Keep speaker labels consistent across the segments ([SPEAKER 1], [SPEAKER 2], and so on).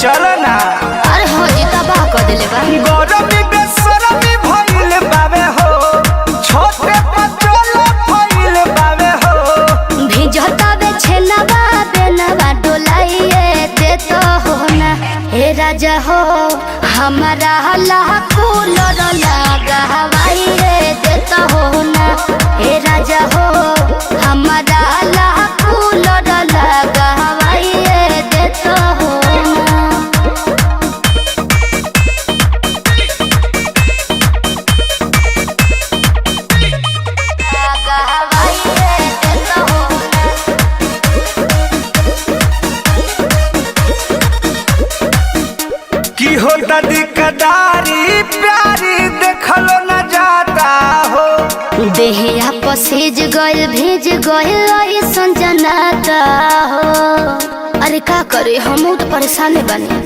[SPEAKER 1] चल ना।
[SPEAKER 2] अरे हो जी तबाह कर देले बा।
[SPEAKER 1] गरमी बेसरमी भइल बावे हो, छोटे पचोला भइल बावे हो।
[SPEAKER 2] भिजता बे छेनवा बेनवा डोलाइए देतो हो ना। हे राजा हो हमारा लाखो लड़ लगा हवाइए देतो हो ना। हे राजा हो हमारा लाखो लड़ लगा हवाइए देतो हो ना।
[SPEAKER 1] की होता दिकदारी प्यारी देखलो न जाता हो।
[SPEAKER 2] देहिया पसेज गइल भेज गइल ऐसन जनाता हो। अरे का करे हम तो परेशान बने।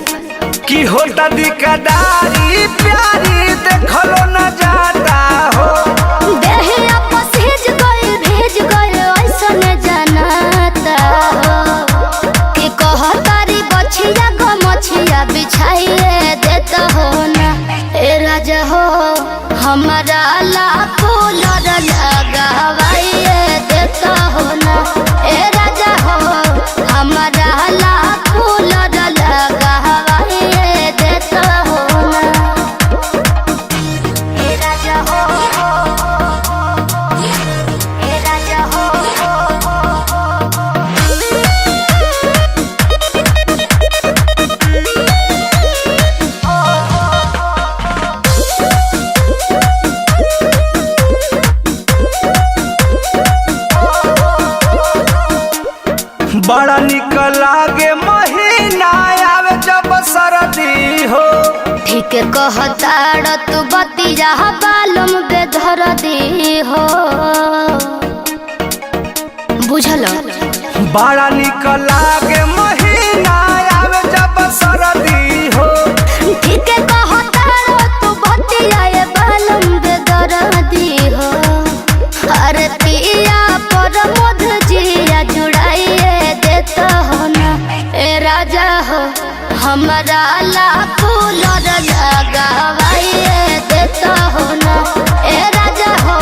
[SPEAKER 1] की होता दिकदारी प्यारी देखलो न जाता हो।
[SPEAKER 2] देहिया पसेज गइल भेज गइल ऐसन जनाता हो। के कहतारी बछिया गमछिया बिछाइए देता हो ना। ए राजा हो हमारा लाखो लड़ लगावाइए देता हो ना। ए राजा हो हमारा लाखो लड़ लगावाइए देता हो ना। ए राजा हो ए राजा हो
[SPEAKER 1] बड़ा निक लागे महीना आवे जब सरदी हो।
[SPEAKER 2] ठीक कहताड़ तू बतिया बालम बेधर दी हो। बुझल
[SPEAKER 1] बड़ा निक लागे महीना आवे जब सरदी हो।
[SPEAKER 2] ठीक कहताड़ तू बतिया बालम बेधर दी हो। अरे पिया पर मध जिया जुड़ाइए देता हो ना। ए राजा हो हमारा लाखो लड़ लगावाइए देता हो ना। ए राजा हो